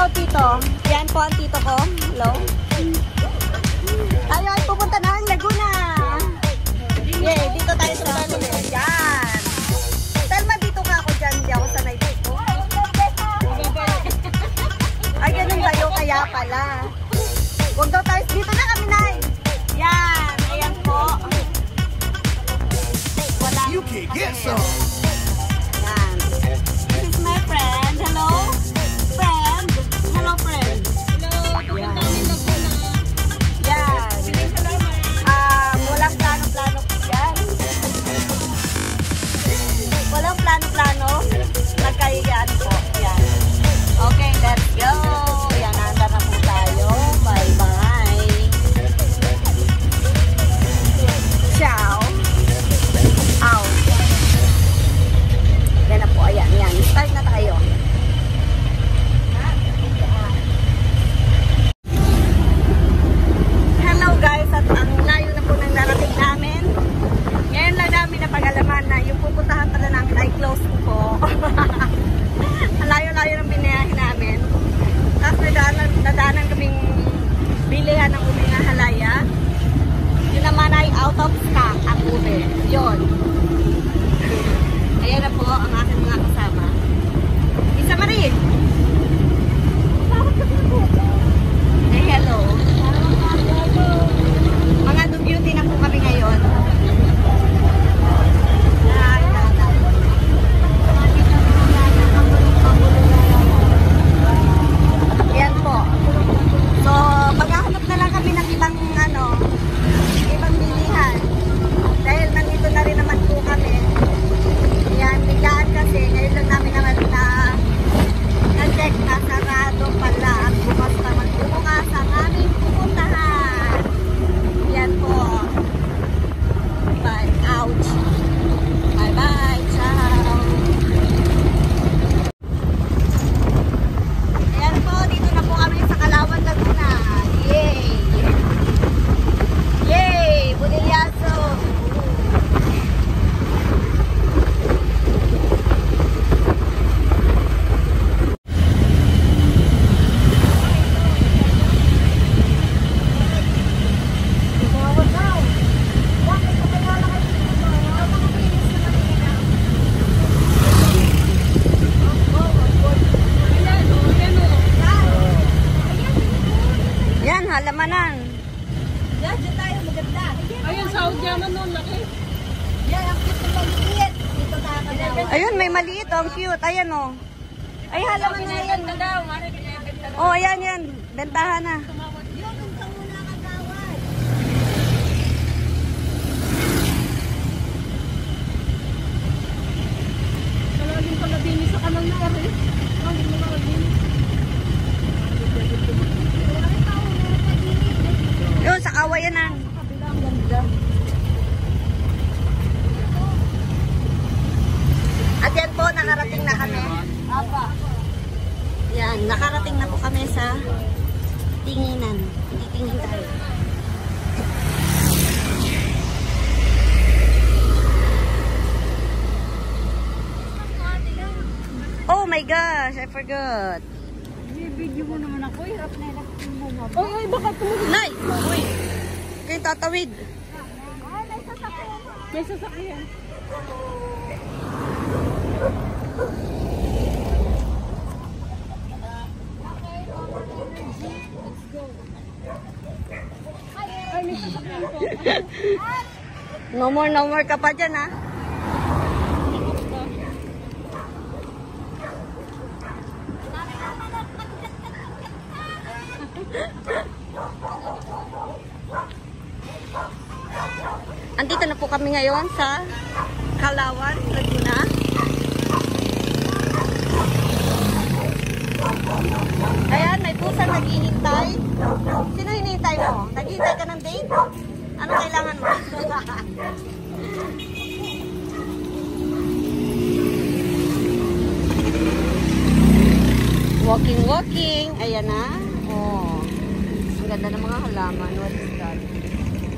Hello, Tito. Yan po ang tito ko. Hello. Tayo ay pupunta na ang Laguna. Yay, dito tayo sa Laguna. Yan. Telma, dito ka ako dyan. Hindi ako sanay dito. Ay, ganun kayo. Kaya pala. Huwag daw tayo. Dito na kami, Nay. Yan. Ayan po. Wala. You can get some. Yan. This is my friend. Hello. Friend. Hello, friend. Hello. Yan. Yan. Walang plano-plano po yan. Walang plano-plano. Nagkayaan po. Yan. Okay, let's go. Yan, nandar na po tayo. Bye-bye. Ciao. Out. Yan na po. Ayan, yan. Start na tayo. Hello guys, at ang layo na po ng narating namin. Ngayon lang namin napag-alaman na yung pupuntahan pala namin ay close po. Ang layo-layo ng binayahin namin. Tapos nadaanan kaming bilihan ng ube na halaya. Yun naman ay out of stock ang ube. Yun. Ayan na po ang aking mga kasama. Isa Marie. Hey, hello. Mga do-beauty na po kami ngayon. Ayan po. So, maghahanap na lang kami ng ibang ibang bilihan. Dahil nandito na rin naman po kami. Yan, biglaan kasi. Ngayon lang namin naman na-check na sarado pala at bukas naman bukas ang aming pupuntahan. Yan po. Bye. Ouch. Bye-bye. Ciao. Ayan po. Dito na po kami sa Kalawan, Laguna. Yay! Yay! Budilyaso! Yan, halamanan. Yan, dyan tayo maganda. Ayun, sa Udyaman nun, laki. Yan, ang cute ng maliit. Dito tayo. Ayun, may maliit. Ang cute. Ayan, oh. Ay, halaman na yan. Oh, ayan, yan. Bentahan na. Yun, unta muna kagawad. Kalaging pagkabini sa kanal na rin. Ang hindi mo makabini. Yun, sa kawayanan. Kabilang ganda. At yan po, nakarating na kami. Apa. Yan, nakarating na po kami sa tinginan. Titingin tayo. Oh my gosh, I forgot. Video mo naman ako. Hirap na hirap mo mo. Oy, baka tumulong. Nay! Uy! Kayo tatawid. May sasakyan. Ay, may sasakyan po. No more ka pa dyan, ha? Andito na po kami ngayon sa Kalawan, Laguna. Ayan, may pusang naghihintay. Sino hinihintay mo? Naghihintay ka ng date? Ano kailangan mo? Walking. Ayan na. Oh. Ang ganda ng mga halaman. What is that?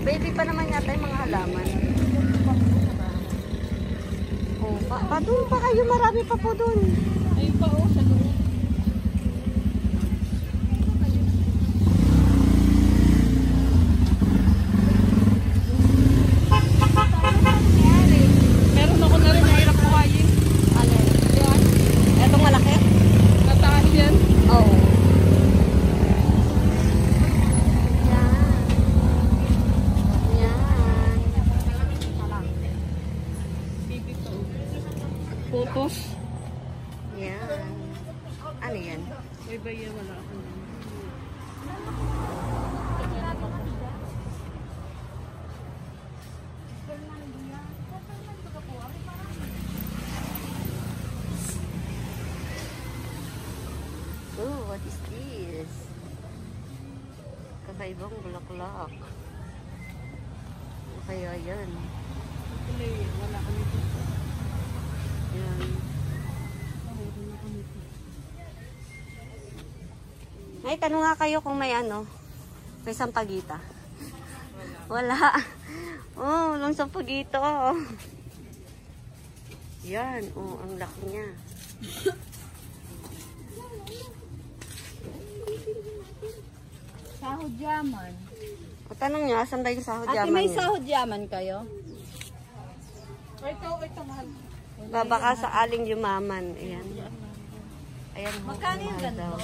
Baby pa naman yata yung mga halaman. Oh, pa doon pa kayo. Marami pa po doon. Ayun pa, oh, sa doon. sapatos. Yan. Ano yan? May bayan, wala ako. Oh, what is this? Kakaibang bulaklak. O kaya yan. Wala kami dito. Yan. Ay, tanong nga kayo kung may ano. May sampagita. Wala. Oh, walang sampagita. Yan. Oh, ang laki niya. Sahod yaman. O, tanong niya, saan ba yung sahod Ate, yaman may niya? sahod yaman kayo? Ito, mahal. Baka sa aling yumaman. Ayan. Ayan. ho, Magkano yung mahal ganito? daw.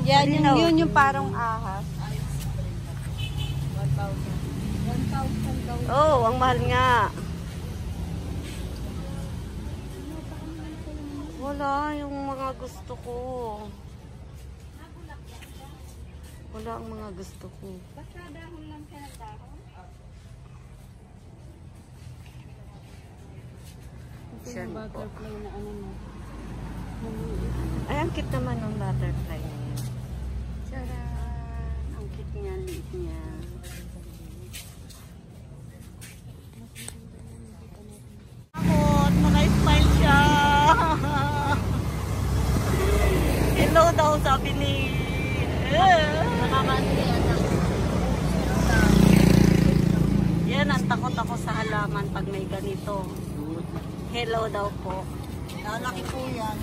Yan, Ano? yun yung parang ahas. 1,000. 1,000 daw. Oh, ang mahal nga. Wala yung mga gusto ko. Wala ang mga gusto ko. Basta dahon lang siya ng dahon. Ito Siyan yung po. butterfly na ano mo. Ay, ang cute naman ng butterfly na yun. Tcharan! Ang cute niya, liit niya. Takot! Naka-smile siya! Hello daw, sabi ni... Yan, ang takot ako sa halaman pag may ganito. Hello daw po. Lalaki po yan.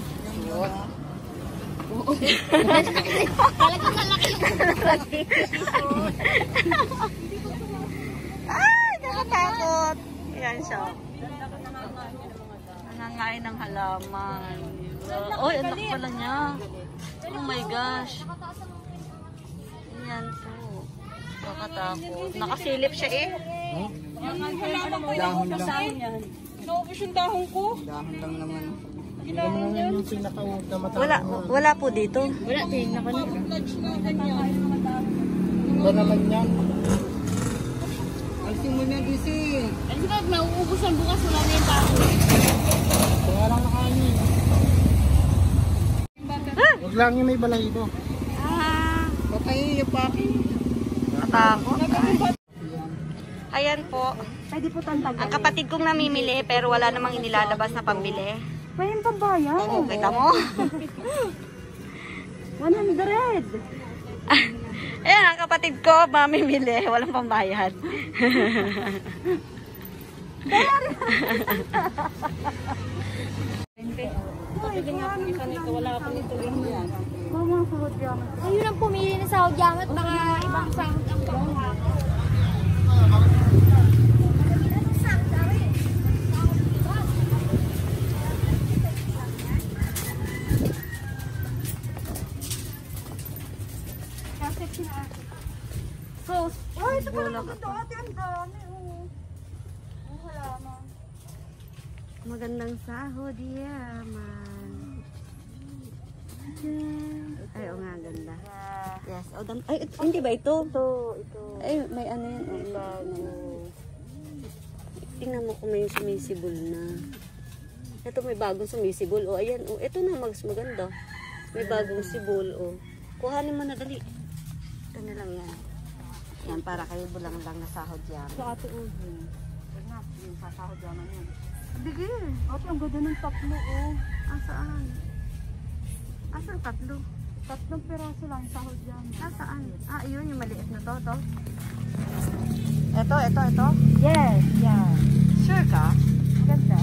Ay, nakatakot. Yan siya. Nangangain ng halaman. Oh, ang laki pala niya. Oh my gosh. Yan po. Nakatakot. Nakasilip siya eh. Dahon lang. Naubos yung dahon ko. Dahon lang naman. Ginahon yan. Yung pinaka-wood na mata. Wala po dito. Wala, tingnan ko na. Nudge na ganyan. Ba naman yan? Alisin mo na, Gisi. Ano ba, nauubos ang bukas, wala na yung dahon. Kaya lang nakain. Huwag lang yung may balahibo. Ah, Patay yung paki. nakatakot. Ayan po. Pwede po tantagal. Ang kapatid kong namimili pero wala namang inilalabas na pambili. May yung pambayan. Oo, kita mo? 100. Ayan, ang kapatid ko, mamimili. Walang pambayad. Wala ako nito yan. Ayun ang pumili na sahod yamat, mga ibang sahod ang pangha. So, Ito pala ate, ang dami. Ang halaman. magandang sahod, yaman. Ay, o nga, ganda. Yes. Oh, ay, hindi ba ito? Ito. Ay, may ano yun. Tingnan mo kung may sumisibol na. Ito may bagong sumisibol. O, ayan. O, ito na, mas maganda. May bagong sibol. O, kuhanin mo na dali. Ito na lang yan. Yan, para kayo bulang lang na sahod yaman. Sa ate Uzi. Nga, yung sasahod yaman yan. Bigil. Ate, ang ganda ng tatlo, oh. Asaan? Asaan tatlo? Tatlong piraso lang sahod yaman. Nasaan? Ah, yun, yung maliit na to. Ito. Yes, yan. Sure ka? Ganda.